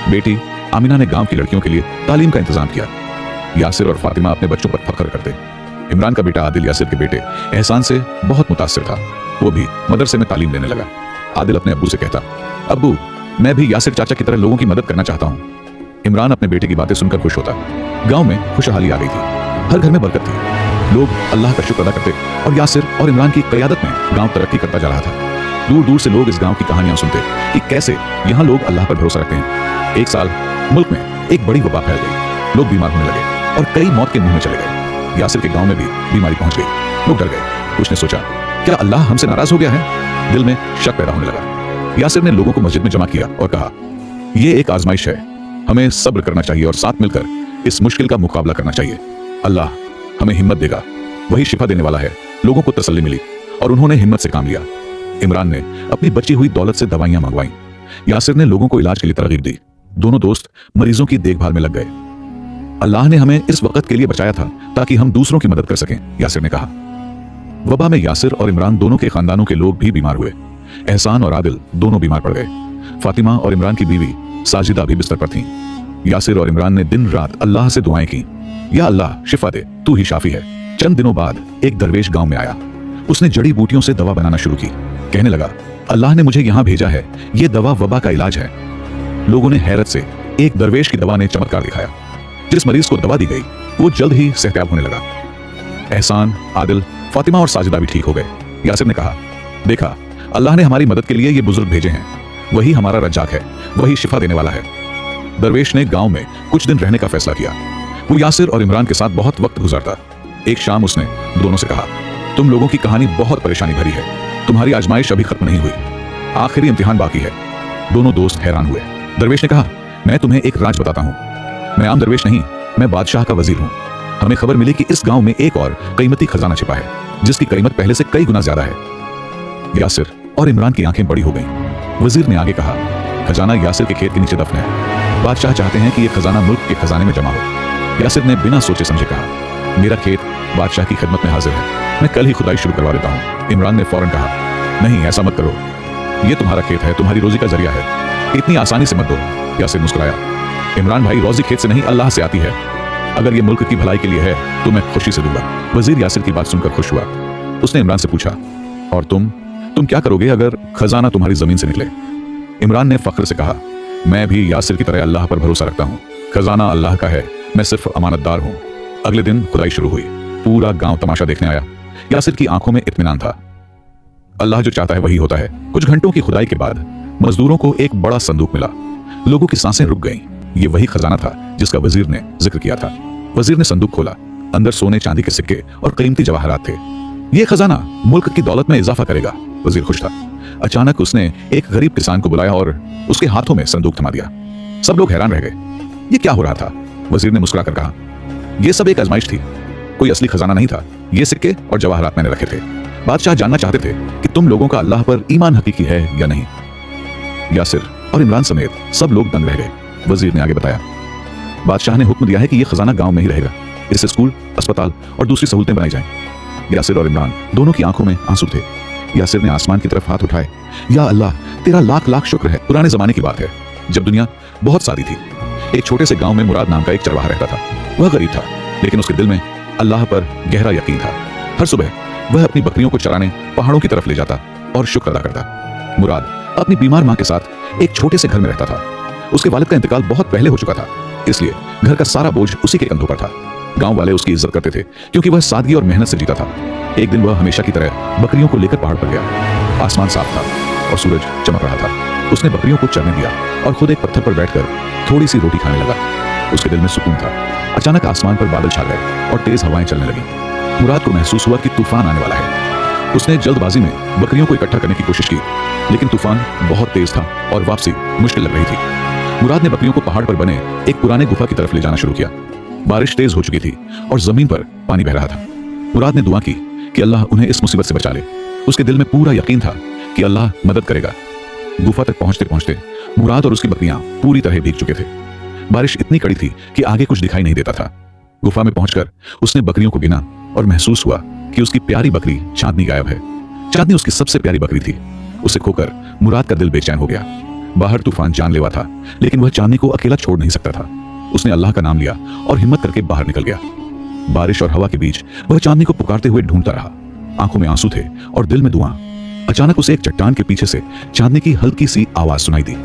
बेटी आमिना ने गांव की लड़कियों के लिए तालीम का इंतजाम किया। यासिर और फातिमा अपने बच्चों पर फख्र करते। इमरान का बेटा आदिल यासिर के बेटे एहसान से बहुत मुतासिर था। वो भी मदरसे में तालीम लेने लगा। आदिल अपने अब्बू से कहता, अब्बू, मैं भी यासिर चाचा की तरह लोगों की मदद करना चाहता हूँ। इमरान अपने बेटे की बातें सुनकर खुश होता। गांव में खुशहाली आ गई थी। हर घर में बरकत थी। लोग अल्लाह का शुक्र अदा करते और यासिर और इमरान की क़यादत में गांव तरक्की करता जा रहा था। दूर दूर से लोग इस गांव की कहानियां सुनते कि कैसे यहाँ लोग अल्लाह पर भरोसा रखते हैं। एक साल मुल्क में एक बड़ी वबा फैल गई, लोग बीमार होने लगे और कई मौत के मुंह में चले गए। यासिर के गांव में भी बीमारी पहुंच गई, लोग डर गए। उसने सोचा, क्या अल्लाह हमसे नाराज हो गया है? दिल में शक पैदा होने लगा। यासिर ने लोगों को मस्जिद में जमा किया और कहा, यह एक आजमाइश है, हमें सब्र करना चाहिए और साथ मिलकर इस मुश्किल का मुकाबला करना चाहिए। अल्लाह हमें हिम्मत देगा, वही शिफा देने वाला है। लोगों को तसल्ली मिली और उन्होंने हिम्मत से काम लिया। इमरान ने अपनी बची हुई दौलत से दवाइयां मंगवाईं। यासिर ने लोगों को इलाज के लिए तरगीब दी। दोनों दोस्त मरीजों की देखभाल में लग गए। अल्लाह ने हमें इस वक्त के लिए बचाया था ताकि हम दूसरों की मदद कर सकें, यासिर ने कहा। वबा में यासिर और इमरान दोनों के खानदानों के लोग भी बीमार हुए। एहसान और आदिल दोनों बीमार पड़ गए। फातिमा और इमरान की बीवी साजिदा भी बिस्तर पर थीं। यासिर और इमरान ने दिन रात अल्लाह से दुआएं की, या अल्लाह शिफा दे, तू ही शाफी है। चंद दिनों बाद एक दरवेश गांव में आया। उसने जड़ी बूटियों से दवा बनाना शुरू की। कहने लगा, अल्लाह ने मुझे यहां भेजा है, यह दवा वबा का इलाज है। लोगों ने हैरत से एक दरवेश की दवा ने चमत्कार दिखाया। जिस मरीज को दवा दी गई वो जल्द ही सेहतयाब होने लगा। एहसान, आदिल, फातिमा और साजिदा भी ठीक हो गए। यासिर ने कहा, देखा, अल्लाह ने हमारी मदद के लिए ये बुजुर्ग भेजे हैं, वही हमारा रज्जाक है, वही शिफा देने वाला है। दरवेश ने गांव में कुछ दिन रहने का फैसला किया। वो यासिर और इमरान के साथ बहुत वक्त गुजारता। एक शाम उसने दोनों से कहा, तुम लोगों की कहानी बहुत परेशानी भरी है, तुम्हारी आजमाइश अभी खत्म नहीं हुई, आखिरी इम्तिहान बाकी है। दोनों दोस्त हैरान हुए। दरवेश ने कहा, मैं तुम्हें एक राज बताता हूँ। मैं आम दरवेश नहीं, मैं बादशाह का वजीर हूँ। हमें खबर मिली कि इस गांव में एक और कीमती खजाना छिपा है, जिसकी कीमत पहले से कई गुना ज्यादा है। यासिर और इमरान की आंखें बड़ी हो गईं। वजीर ने आगे कहा, खजाना यासिर के खेत के नीचे दफन है। बादशाह चाहते हैं कि यह खजाना मुल्क के खजाने में जमा हो। यासिर ने बिना सोचे समझे कहा, मेरा खेत बादशाह की खिदमत में हाजिर है, मैं कल ही खुदाई शुरू करवा देता हूँ। इमरान ने फौरन कहा, नहीं, ऐसा मत करो, यह तुम्हारा खेत है, तुम्हारी रोजी का जरिया है, इतनी आसानी से मत दो। यासिर मुस्कुराया, इमरान भाई, रोजी खेत से नहीं अल्लाह से आती है। अगर ये मुल्क की भलाई के लिए है तो मैं खुशी से दूंगा। वजीर यासिर की बात सुनकर खुश हुआ। उसने इमरान से पूछा, और तुम क्या करोगे अगर खजाना तुम्हारी जमीन से निकले? इमरान ने फख्र से कहा, मैं भी यासिर की तरह अल्लाह पर भरोसा रखता हूँ। खजाना अल्लाह का है, मैं सिर्फ अमानतदार हूँ। अगले दिन खुदाई शुरू हुई। पूरा गांव तमाशा देखने आया। यासिर की आंखों में इत्मीनान था। अल्लाह जो चाहता है वही होता है। कुछ घंटों की खुदाई के बाद मजदूरों को एक बड़ा संदूक मिला। लोगों की सांसें रुक गईं। ये वही खजाना था जिसका वजीर ने जिक्र किया था। वजीर ने संदूक खोला। अंदर सोने चांदी के सिक्के और कीमती जवाहरात थे। यह खजाना मुल्क की दौलत में इजाफा करेगा। वजीर खुश था। अचानक उसने एक गरीब किसान को बुलाया और उसके हाथों में संदूक थमा दिया। सब लोग हैरान रह गए। ये क्या हो रहा था? वजीर ने मुस्कुराकर कहा, यह सब एक आजमाइश थी, कोई असली खजाना नहीं था। ये सिक्के और जवाहरात मैंने रखे थे। बादशाह जानना चाहते थे कि तुम लोगों का अल्लाह पर ईमान हकीकी है या नहीं। यासिर और इमरान समेत सब लोग दंग रह गए। वजीर ने आगे बताया, बादशाह ने हुक्म दिया है कि यह खजाना गांव में ही रहेगा। इससे स्कूल, अस्पताल और दूसरी सहूलतें बनाई जाएं। यासिर और इमरान दोनों की आंखों में आंसू थे। यासिर ने आसमान की तरफ हाथ उठाए, या अल्लाह, तेरा लाख लाख शुक्र है। पुराने जमाने की बात है, जब दुनिया बहुत सादी थी। एक छोटे से गांव में मुराद नाम का एक चरवाहा रहता था। वह गरीब था, लेकिन उसके दिल में अल्लाह पर गहरा यकीन था। हर सुबह वह अपनी बकरियों को चराने पहाड़ों की तरफ ले जाता और शुक्र अदा करता। मुराद अपनी बीमार मां के साथ एक छोटे से घर में रहता था। उसके वालिद का इंतकाल बहुत पहले हो चुका था, इसलिए घर का सारा बोझ उसी के कंधों पर था। गांव वाले उसकी इज्जत करते थे क्योंकि वह सादगी और मेहनत से जीता था। एक दिन वह हमेशा की तरह बकरियों को लेकर पहाड़ पर गया। आसमान साफ था और सूरज चमक रहा था। उसने बकरियों को चरने दिया और खुद एक पत्थर पर बैठकर थोड़ी सी रोटी खाने लगा। उसके दिल में सुकून था। अचानक आसमान पर बादल छा गए और तेज हवाएं चलने लगी। मुराद को महसूस हुआ कि तूफान आने वाला है। उसने जल्दबाजी में बकरियों को इकट्ठा करने की कोशिश की, लेकिन तूफान बहुत तेज था और वापसी मुश्किल लग रही थी। मुराद ने बकरियों को पहाड़ पर बने एक पुराने गुफा की तरफ ले जाना शुरू किया। बारिश तेज हो चुकी थी और जमीन पर पानी बह रहा था। मुराद ने दुआ की कि अल्लाह उन्हें इस मुसीबत से बचा ले। उसके दिल में पूरा यकीन था कि अल्लाह मदद करेगा। गुफा तक पहुंचते पहुंचते मुराद और उसकी बकरियां पूरी तरह भीग चुके थे। बारिश इतनी कड़ी थी कि आगे कुछ दिखाई नहीं देता था। गुफा में पहुंचकर उसने बकरियों को गिना और महसूस हुआ कि उसकी प्यारी बकरी चांदनी गायब है। चांदनी उसकी सबसे प्यारी बकरी थी। उसे खोकर मुराद का दिल बेचैन हो गया। बाहर तूफान जानलेवा था, लेकिन वह चांदनी को अकेला छोड़ नहीं सकता था। उसने अल्लाह का नाम लिया और हिम्मत करके बाहर निकल गया। बारिश और हवा के बीच वह चांदनी को पुकारते हुए ढूंढता रहा। आंखों में आंसू थे और दिल में दुआ। अचानक उसे एक चट्टान के पीछे से चांदनी की हल्की सी आवाज सुनाई दी।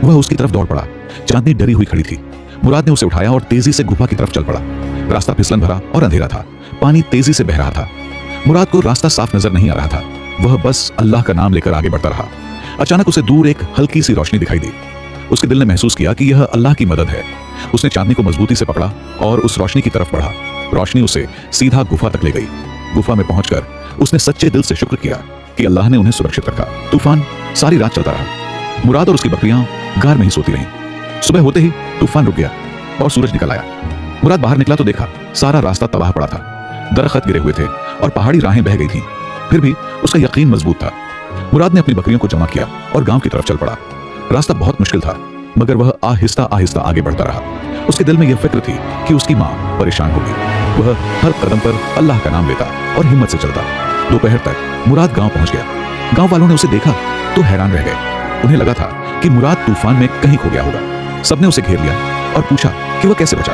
वह उसकी तरफ दौड़ पड़ा। चांदनी डरी हुई खड़ी थी। मुराद ने उसे उठाया और तेजी से गुफा की तरफ चल पड़ा। रास्ता फिसलन भरा और अंधेरा था। पानी तेजी से बह रहा था। मुराद को रास्ता साफ नजर नहीं आ रहा था। वह बस अल्लाह का नाम लेकर आगे बढ़ता रहा। अचानक उसे दूर एक हल्की सी रोशनी दिखाई दी। उसके दिल ने महसूस किया कि यह अल्लाह की मदद है। उसने चांदनी को मजबूती से पकड़ा और उस रोशनी की तरफ बढ़ा। रोशनी उसे सीधा गुफा तक ले गई। गुफा में पहुंचकर उसने सच्चे दिल से शुक्र किया कि अल्लाह ने उन्हें सुरक्षित रखा। तूफान सारी रात चलता रहा। मुराद और उसकी बकरियां गार में ही सोती रहीं। सुबह होते ही तूफान रुक गया और सूरज निकल आया। मुराद बाहर निकला तो देखा सारा रास्ता तबाह पड़ा था। दरख्त गिरे हुए थे और पहाड़ी राहें बह गई थीं। फिर भी उसका यकीन मजबूत था। मुराद ने अपनी बकरियों को जमा किया और गांव की तरफ चल पड़ा। रास्ता बहुत मुश्किल था, मगर वह आहिस्ता आहिस्ता आगे बढ़ता रहा। उसके दिल में यह फिक्र थी कि उसकी माँ परेशान होगी। वह हर कदम पर अल्लाह का नाम लेता और हिम्मत से चलता। दोपहर तक मुराद गांव पहुंच गया। गांव वालों ने उसे देखा तो हैरान रह गए। उन्हें लगा था कि मुराद तूफान में कहीं खो गया होगा। सबने उसे घेर लिया और पूछा कि वह कैसे बचा।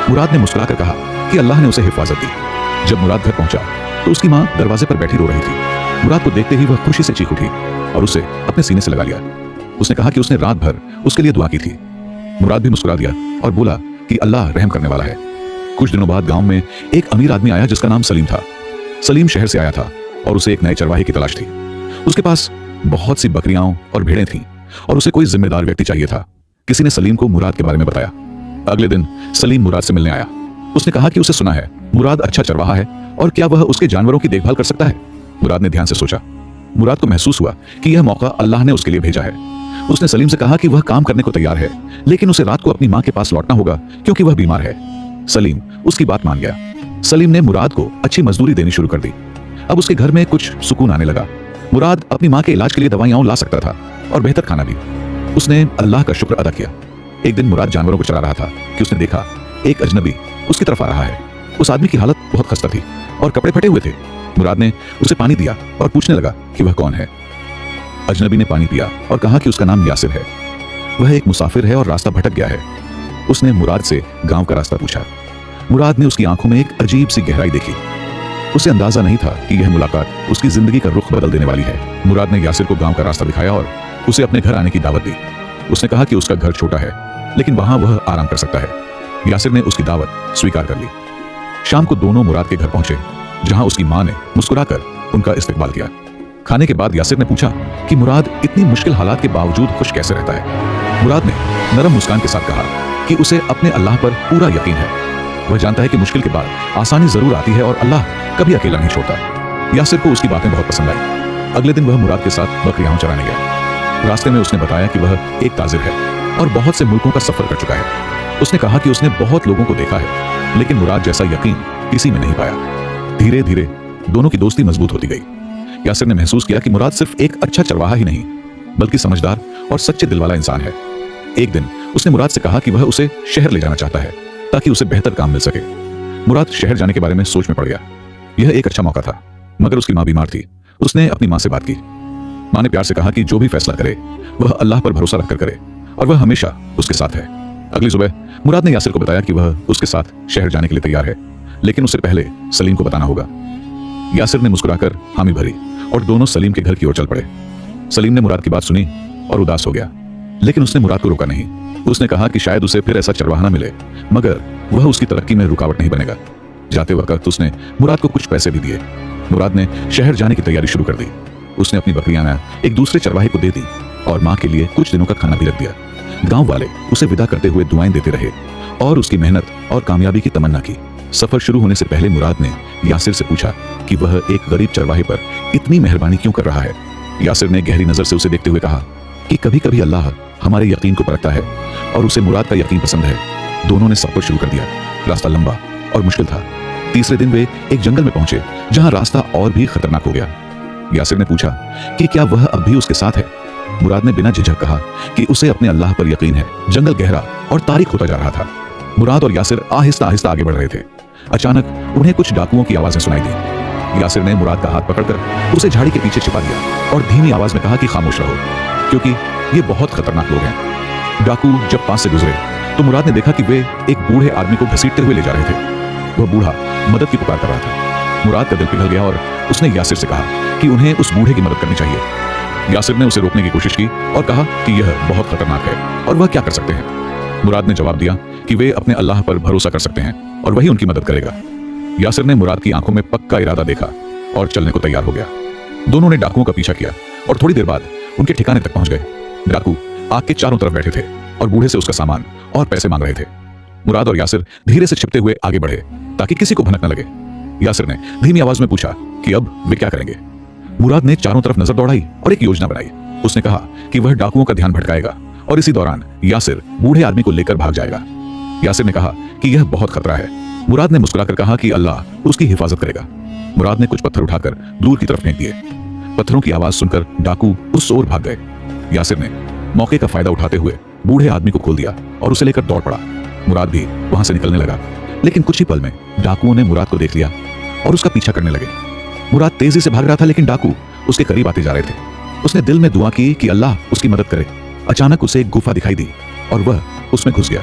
मुराद ने मुस्कुराकर कहा कि अल्लाह ने उसे हिफाजत दी। जब मुराद घर पहुंचा तो उसकी माँ दरवाजे पर बैठी रो रही थी। मुराद को देखते ही वह खुशी से चीख उठी और उसे अपने सीने से लगा लिया। उसने कहा कि उसने रात भर उसके लिए दुआ की थी। मुराद भी मुस्कुरा दिया और बोला कि अल्लाह रहम करने वाला है। कुछ दिनों बाद गांव में एक अमीर आदमी आया जिसका नाम सलीम था। सलीम शहर से आया था और उसे एक नए चरवाहे की तलाश थी। उसके पास बहुत सी बकरियां और भेड़ें थीं और उसे कोई जिम्मेदार व्यक्ति चाहिए था। किसी ने सलीम को मुराद के बारे में बताया। अगले दिन सलीम मुराद से मिलने आया। उसने कहा कि उसे सुना है मुराद अच्छा चरवाहा है और क्या वह उसके जानवरों की देखभाल कर सकता है। मुराद ने ध्यान से सोचा। मुराद को महसूस हुआ कि यह मौका अल्लाह ने उसके लिए भेजा है। उसने सलीम से कहा कि वह काम करने को तैयार है, लेकिन उसे रात को अपनी माँ के पास लौटना होगा क्योंकि वह बीमार है। सलीम उसकी बात मान गया। सलीम ने मुराद को अच्छी मजदूरी देनी शुरू कर दी। अब उसके घर में कुछ सुकून आने लगा। मुराद अपनी माँ के इलाज के लिए दवाइयां ला सकता था और बेहतर खाना भी। उसने अल्लाह का शुक्र अदा किया। एक दिन मुराद जानवरों को चरा रहा था कि उसने देखा एक अजनबी उसकी तरफ आ रहा है। उस आदमी की हालत बहुत खस्ता थी और कपड़े फटे हुए थे। मुराद ने उसे पानी दिया और पूछने लगा कि वह कौन है। अजनबी ने पानी पिया और कहा कि उसका नाम यासिर है। वह एक मुसाफिर है और रास्ता भटक गया है। उसने मुराद से गांव का रास्ता पूछा। मुराद ने उसकी आंखों में एक अजीब सी गहराई देखी। उसे अंदाजा नहीं था कि यह मुलाकात उसकी जिंदगी का रुख बदल देने वाली है। मुराद ने यासिर को गांव का रास्ता दिखाया और उसे अपने घर आने की दावत दी। उसने कहा कि उसका घर छोटा है, लेकिन वहां वह आराम कर सकता है। यासिर ने उसकी दावत स्वीकार कर ली। शाम को दोनों मुराद के घर पहुंचे, जहां उसकी मां ने मुस्कुराकर उनका इस्तकबाल किया। खाने के बाद यासिर ने पूछा कि मुराद इतनी मुश्किल हालात के बावजूद खुश कैसे रहता है। मुराद ने नरम मुस्कान के साथ कहा कि उसे अपने अल्लाह पर पूरा यकीन है। वह जानता है कि मुश्किल के बाद आसानी जरूर आती है और अल्लाह कभी अकेला नहीं छोड़ता। यासिर को उसकी बातें बहुत पसंद आई। अगले दिन वह मुराद के साथ बकरियां चराने गया। रास्ते में उसने बताया कि वह एक ताजिर है और बहुत से मुल्कों का सफर कर चुका है। उसने कहा कि उसने बहुत लोगों को देखा है, लेकिन मुराद जैसा यकीन किसी में नहीं पाया। धीरे धीरे दोनों की दोस्ती मजबूत होती गई। यासिर ने महसूस किया कि मुराद सिर्फ एक अच्छा चरवाहा ही नहीं, बल्कि समझदार और सच्चे दिल वाला इंसान है। एक दिन उसने मुराद से कहा कि वह उसे शहर ले जाना चाहता है ताकि उसे बेहतर काम मिल सके। मुराद शहर जाने के बारे में सोच में पड़ गया। यह एक अच्छा मौका था, मगर उसकी माँ बीमार थी। उसने अपनी माँ से बात की। माँ ने प्यार से कहा कि जो भी फैसला करे वह अल्लाह पर भरोसा रखकर करे और वह हमेशा उसके साथ है। अगली सुबह मुराद ने यासिर को बताया कि वह उसके साथ शहर जाने के लिए तैयार है, लेकिन उसे पहले सलीम को बताना होगा। यासिर ने मुस्कुराकर हामी भरी और दोनों सलीम के घर की ओर चल पड़े। सलीम ने मुराद की बात सुनी और उदास हो गया, लेकिन उसने मुराद को रोका नहीं। उसने कहा कि शायद उसे फिर ऐसा चरवाहा न मिले, मगर वह उसकी तरक्की में रुकावट नहीं बनेगा। जाते वक्त उसने मुराद को कुछ पैसे भी दिए। मुराद ने शहर जाने की तैयारी शुरू कर दी। उसने अपनी बकरियां एक दूसरे चरवाहे को दे दी और माँ के लिए कुछ दिनों का खाना भी रख दिया। गांव वाले उसे विदा करते हुए दुआएं देते रहे और उसकी मेहनत और कामयाबी की तमन्ना की। सफर शुरू होने से पहले मुराद ने यासिर से पूछा कि वह एक गरीब चरवाहे पर इतनी मेहरबानी क्यों कर रहा है। यासिर ने गहरी नजर से उसे देखते हुए कहा कि कभी कभी अल्लाह हमारे यकीन को परखता है और उसे मुराद का यकीन पसंद है। दोनों ने सफर शुरू कर दिया। रास्ता लंबा और मुश्किल था। तीसरे दिन वे एक जंगल में पहुंचे जहां रास्ता और भी खतरनाक हो गया। यासिर ने पूछा कि क्या वह अब भी उसके साथ है। मुराद ने बिना झिझक कहा कि उसे अपने अल्लाह पर यकीन है। जंगल गहरा और तारीक होता जा रहा था। मुराद और यासिर आहिस्ता आहिस्ता आगे बढ़ रहे थे। अचानक उन्हें कुछ डाकुओं की आवाजें सुनाई दी। यासिर ने मुराद का हाथ पकड़कर उसे झाड़ी के पीछे छिपा दिया और धीमी आवाज में कहा कि खामोश रहो, क्योंकि ये बहुत खतरनाक लोग हैं। डाकू जब पास से गुजरे तो मुराद ने देखा कि वे एक बूढ़े आदमी को घसीटते हुए ले जा रहे थे। वह बूढ़ा मदद की पुकार कर रहा था। मुराद का दिल पिघल गया और उसने यासिर से कहा कि उन्हें उस बूढ़े की मदद करनी चाहिए। यासिर ने उसे रोकने की कोशिश की और कहा कि यह बहुत खतरनाक है और वह क्या कर सकते हैं। मुराद ने जवाब दिया कि वे अपने अल्लाह पर भरोसा कर सकते हैं और वही उनकी मदद करेगा। यासिर ने मुराद की आंखों में पक्का इरादा देखा और चलने को तैयार हो गया। दोनों ने डाकुओं का पीछा किया और थोड़ी देर बाद उनके ठिकाने तक पहुंच गए। डाकू आग के चारों तरफ बैठे थे और बूढ़े से उसका सामान और पैसे मांग रहे थे। मुराद और यासिर धीरे से छिपते हुए आगे बढ़े ताकि किसी को भनक न लगे। यासिर ने धीमी आवाज में पूछा कि अब वे क्या करेंगे। मुराद ने चारों तरफ नजर दौड़ाई और एक योजना बनाई। उसने कहा कि वह डाकुओं का ध्यान भटकाएगा और इसी दौरान यासिर बूढ़े आदमी को लेकर भाग जाएगा। यासिर ने कहा कि यह बहुत खतरा है। मुराद ने मुस्कुराकर कहा कि अल्लाह उसकी हिफाजत करेगा। मुराद ने कुछ पत्थर उठाकर दूर की तरफ फेंक दिए। पत्थरों की आवाज सुनकर डाकू उस ओर भाग गए। यासिर ने मौके का फायदा उठाते हुए बूढ़े आदमी को खोल दिया और उसे लेकर दौड़ पड़ा। मुराद भी वहां से निकलने लगा, लेकिन कुछ ही पल में डाकुओं ने मुराद को देख लिया और उसका पीछा करने लगे। मुराद तेजी से भाग रहा था, लेकिन डाकू उसके करीब आते जा रहे थे। उसने दिल में दुआ की कि अल्लाह उसकी मदद करे। अचानक उसे एक गुफा दिखाई दी और वह उसमें घुस गया।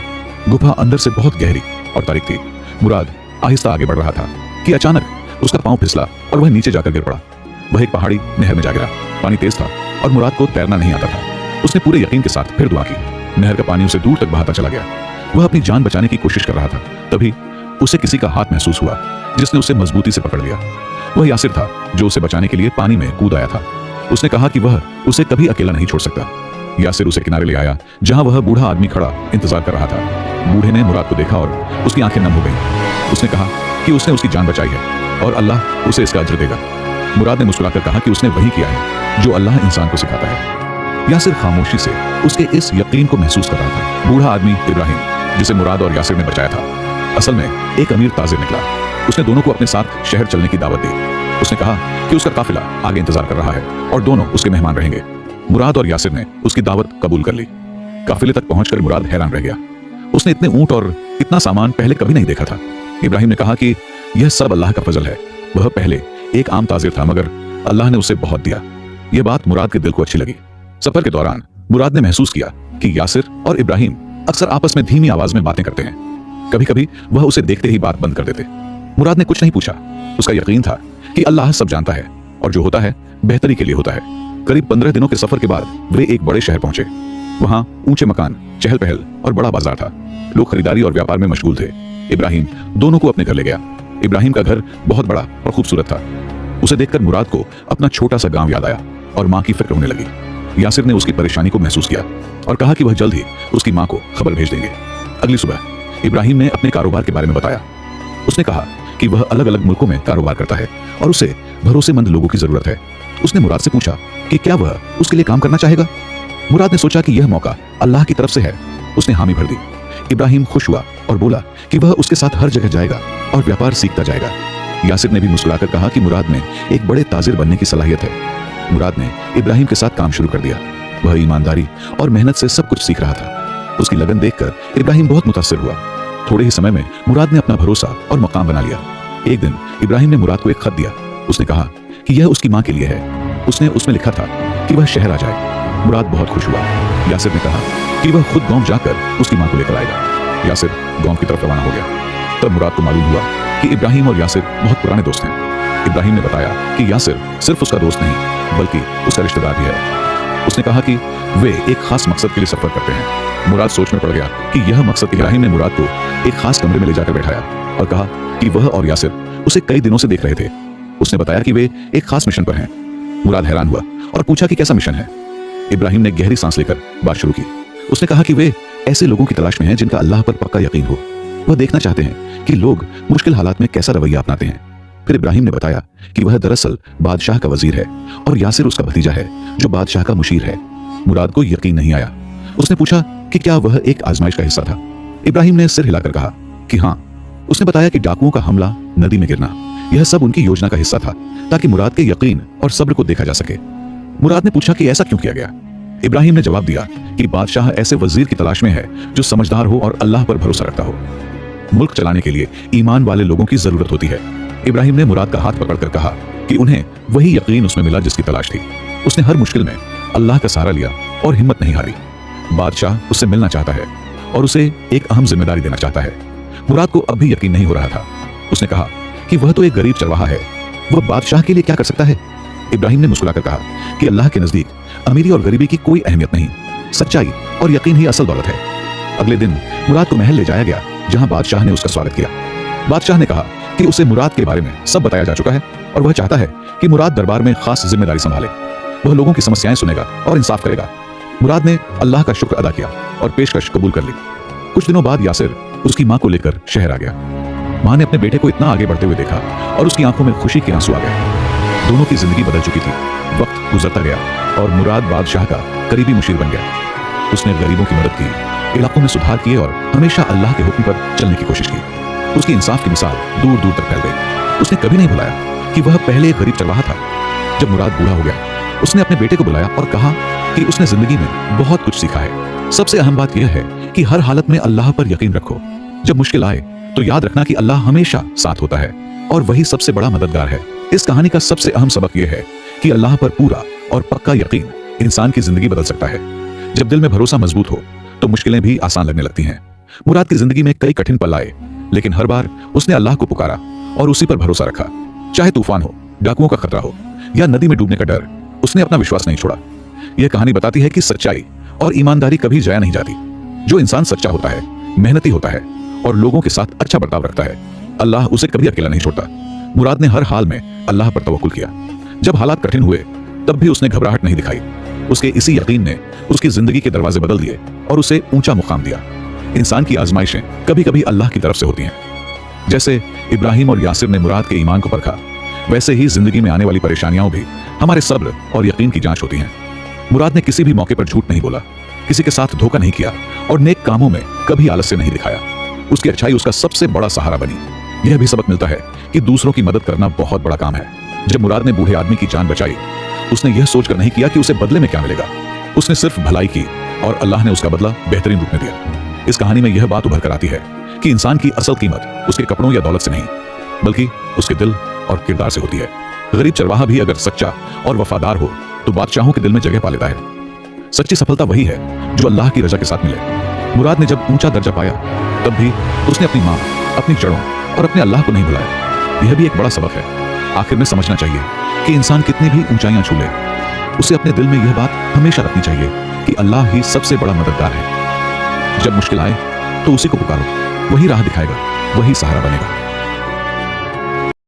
गुफा अंदर से बहुत गहरी और तारीक थी। मुराद आहिस्ता आगे बढ़ रहा था कि अचानक उसका पांव फिसला और वह नीचे जाकर गिर पड़ा। वह एक पहाड़ी नहर में जा गिरा। पानी तेज था और मुराद को तैरना नहीं आता था। उसने पूरे यकीन के साथ फिर दुआ की। नहर का पानी उसे दूर तक बहाता चला गया। वह अपनी जान बचाने की कोशिश कर रहा था, तभी उसे किसी का हाथ महसूस हुआ जिसने उसे मजबूती से पकड़ लिया। वह यासिर था जो उसे बचाने के लिए पानी में कूद आया था। उसने कहा कि वह उसे कभी अकेला नहीं छोड़ सकता। यासिर उसे किनारे ले आया जहां वह बूढ़ा आदमी खड़ा इंतजार कर रहा था। बूढ़े ने मुराद को देखा और उसकी आंखें नम हो गईं। उसने कहा कि उसने उसकी जान बचाई है और अल्लाह उसे इसका अजर देगा। मुराद ने मुस्कुराकर कहा कि उसने वही किया है जो अल्लाह इंसान को सिखाता है। यासिर खामोशी से उसके इस यकीन को महसूस कर रहा था। बूढ़ा आदमी इब्राहिम, जिसे मुराद और यासिर ने बचाया था, असल में एक अमीर ताजिर निकला। उसने दोनों को अपने साथ शहर चलने की दावत दी। उसने कहा कि उसका काफिला आगे इंतजार कर रहा है और दोनों उसके मेहमान रहेंगे। मुराद और यासिर ने उसकी दावत कबूल कर ली। काफिले तक पहुंचकर मुराद हैरान रह गया। उसने इतने ऊंट और इतना सामान पहले कभी नहीं देखा था। इब्राहिम ने कहा कि यह सब अल्लाह का फजल है। वह पहले एक आम ताजिर था, मगर अल्लाह ने उसे बहुत दिया। यह बात मुराद के दिल को अच्छी लगी। सफर के दौरान मुराद ने महसूस किया कि यासिर और इब्राहिम अक्सर आपस में धीमी आवाज में बातें करते हैं। कभी कभी वह उसे देखते ही बात बंद कर देते। मुराद ने कुछ नहीं पूछा। उसका यकीन था कि अल्लाह सब जानता है और जो होता है बेहतरी के लिए होता है। करीब 15 दिनों के सफर के बाद वे एक बड़े शहर पहुंचे। वहां ऊंचे मकान, चहल पहल और बड़ा बाजार था। लोग खरीदारी और व्यापार में मशगूल थे। इब्राहिम दोनों को अपने घर ले गया। इब्राहिम का घर बहुत बड़ा और खूबसूरत था। उसे देखकर मुराद को अपना छोटा सा गांव याद आया और मां की फिक्र होने लगी। यासिर ने उसकी परेशानी को महसूस किया और कहा कि वह जल्द ही उसकी मां को खबर भेज देंगे। अगली सुबह इब्राहिम ने अपने कारोबार के बारे में बताया। उसने कहा कि वह अलग अलग मुल्कों में कारोबार करता है और उसे भरोसेमंद लोगों की जरूरत है। उसने मुराद से पूछा कि क्या वह उसके लिए काम करना चाहेगा। मुराद ने सोचा कि यह मौका अल्लाह की तरफ से है। उसने हामी भर दी। इब्राहिम खुश हुआ और बोला कि वह उसके साथ हर जगह जाएगा और व्यापार सीखता जाएगा। यासिर ने भी मुस्कुराकर कहा कि मुराद में एक बड़े ताजिर बनने की सलाहियत है। मुराद ने इब्राहिम के साथ काम शुरू कर दिया। वह ईमानदारी और मेहनत से सब कुछ सीख रहा था। उसकी लगन देखकर इब्राहिम बहुत मुतासिर हुआ। थोड़े ही समय में मुराद ने अपना भरोसा और मकाम बना लिया। एक दिन इब्राहिम ने मुराद को एक खत दिया। उसने कहा कि यह उसकी मां के लिए है। उसने उसमें लिखा था कि वह शहर आ जाए। मुराद बहुत खुश हुआ। यासिर ने कहा कि वह खुद गांव जाकर उसकी मां को लेकर आएगा। यासिर गांव की तरफ रवाना हो गया। तब मुराद को मालूम हुआ कि इब्राहिम और यासिर बहुत पुराने दोस्त हैं। इब्राहिम ने बताया कि यासिर सिर्फ उसका दोस्त नहीं बल्कि उसका रिश्तेदार भी है। उसने कहा कि वे एक खास मकसद के लिए सफर करते हैं। मुराद सोच में पड़ गया कि यह मकसद। इब्राहिम ने मुराद को एक खास कमरे में ले जाकर बैठाया और कहा कि वह और यासिर उसे कई दिनों से देख रहे थे। उसने बताया कि वे एक खास मिशन पर हैं। मुराद हैरान हुआ और पूछा कि कैसा मिशन है। इब्राहिम ने गहरी सांस लेकर बात शुरू की। उसने कहा कि वे ऐसे लोगों की तलाश में हैं जिनका अल्लाह पर पक्का यकीन हो। वह देखना चाहते हैं कि लोग मुश्किल हालात में कैसा रवैया अपनाते हैं। फिर इब्राहिम ने बताया कि वह दरअसल बादशाह का वजीर है और यासिर उसका भतीजा है जो बादशाह का मुशीर है। मुराद को यकीन नहीं आया। उसने पूछा कि क्या वह एक आजमाइश का हिस्सा था। इब्राहिम ने सिर हिलाकर कहा कि हाँ। उसने बताया कि डाकुओं का हमला, नदी में गिरना, यह सब उनकी योजना का हिस्सा था ताकि मुराद के यकीन और सब्र को देखा जा सके। मुराद ने पूछा कि ऐसा क्यों किया गया। इब्राहिम ने जवाब दिया कि बादशाह ऐसे वजीर की तलाश में है जो समझदार हो और अल्लाह पर भरोसा रखता हो। मुल्क चलाने के लिए ईमान वाले लोगों की जरूरत होती है। इब्राहिम ने मुराद का हाथ पकड़कर कहा कि उन्हें वही यकीन उसमें मिला जिसकी तलाश थी। उसने हर मुश्किल में अल्लाह का सहारा लिया और हिम्मत नहीं हारी। बादशाह उससे मिलना चाहता है और उसे एक अहम जिम्मेदारी देना चाहता है। मुराद को अब भी यकीन नहीं हो रहा था। उसने कहा कि वह तो एक गरीब चरवाहा है, वह बादशाह के लिए क्या कर सकता है। इब्राहिम ने मुस्कुराकर कहा कि अल्लाह के नजदीक अमीरी और गरीबी की कोई अहमियत नहीं, सच्चाई और यकीन ही असल दौलत है। अगले दिन मुराद को महल ले जाया गया जहां बादशाह ने उसका स्वागत किया। बादशाह ने कहा कि उसे मुराद के बारे में सब बताया जा चुका है और वह चाहता है कि मुराद दरबार में खास जिम्मेदारी संभाले। वह लोगों की समस्याएं सुनेगा और इंसाफ करेगा। मुराद ने अल्लाह का शुक्र अदा किया और पेशकश कबूल कर ली। कुछ दिनों बाद यासिर उसकी माँ को लेकर शहर आ गया। माँ ने अपने बेटे को इतना आगे बढ़ते हुए देखा और उसकी आंखों में खुशी के आंसू आ गए। दोनों की जिंदगी बदल चुकी थी। वक्त गुजरता गया और मुराद बादशाह का करीबी मुशीर बन गया। उसने गरीबों की मदद की, इलाकों में सुधार किए और हमेशा अल्लाह के हुक्म पर चलने की कोशिश की। उसकी इंसाफ की मिसाल दूर दूर तक फैल गई। उसने कभी नहीं बुलाया कि वह पहले एक गरीब चरवाहा था। जब मुराद बूढ़ा हो गया, उसने अपने बेटे को बुलाया और कहा कि उसने जिंदगी में बहुत कुछ सीखा है। सबसे अहम बात यह है कि हर हालत में अल्लाह पर यकीन रखो। जब मुश्किल आए तो याद रखना कि अल्लाह हमेशा साथ होता है और वही सबसे बड़ा मददगार है। इस कहानी का सबसे अहम सबक यह है कि अल्लाह पर पूरा और पक्का यकीन इंसान की जिंदगी बदल सकता है। जब दिल में भरोसा मजबूत हो तो मुश्किलें भी आसान लगने लगती हैं। मुराद की जिंदगी में कई कठिन पल आए, लेकिन हर बार उसने अल्लाह को पुकारा और उसी पर भरोसा रखा। चाहे तूफान हो, डाकुओं का खतरा हो या नदी में डूबने का डर, उसने अपना विश्वास नहीं छोड़ा। यह कहानी बताती है कि सच्चाई और ईमानदारी कभी जाया नहीं जाती। जो इंसान सच्चा होता है, मेहनती होता है और लोगों के साथ अच्छा बर्ताव रखता है, अल्लाह उसे कभी अकेला नहीं छोड़ता। मुराद ने हर हाल में अल्लाह पर तवक्कुल किया। जब हालात कठिन हुए तब भी उसने घबराहट नहीं दिखाई। उसके इसी यकीन ने उसकी जिंदगी के दरवाजे बदल दिए और उसे ऊंचा मुकाम दिया। इंसान की आजमाइशें कभी कभी अल्लाह की तरफ से होती हैं। जैसे इब्राहिम और यासिर ने मुराद के ईमान को परखा, वैसे ही जिंदगी में आने वाली परेशानियां भी हमारे सब्र और यकीन की जांच होती हैं। मुराद ने किसी भी मौके पर झूठ नहीं बोला, किसी के साथ धोखा नहीं किया और नेक कामों में कभी आलस्य नहीं दिखाया। उसकी अच्छाई उसका सबसे बड़ा सहारा बनी। यह भी सबक मिलता है कि दूसरों की मदद करना बहुत बड़ा काम है। जब मुराद ने बूढ़े आदमी की जान बचाई, उसने यह सोचकर नहीं किया कि उसे बदले में क्या मिलेगा। उसने सिर्फ भलाई की और अल्लाह ने उसका बदला बेहतरीन रूप में दिया। इस कहानी में यह बात उभर कर आती है कि इंसान की असल कीमत उसके कपड़ों या दौलत से नहीं, बल्कि उसके दिल और किरदार से होती है। गरीब चरवाहा भी अगर सच्चा और वफादार हो तो बादशाहों के दिल में जगह पा लेता है। सच्ची सफलता वही है जो अल्लाह की रजा के साथ मिले। मुराद ने जब ऊंचा दर्जा पाया तब भी उसने अपनी माँ, अपनी जड़ों और अपने अल्लाह को नहीं भुलाया। यह भी एक बड़ा सबक है। आखिर में समझना चाहिए कि इंसान कितनी भी ऊंचाइयां छू ले, उसे अपने दिल में यह बात हमेशा रखनी चाहिए कि अल्लाह ही सबसे बड़ा मददगार है। जब मुश्किल आए तो उसी को पुकारो, वही राह दिखाएगा, वही सहारा बनेगा।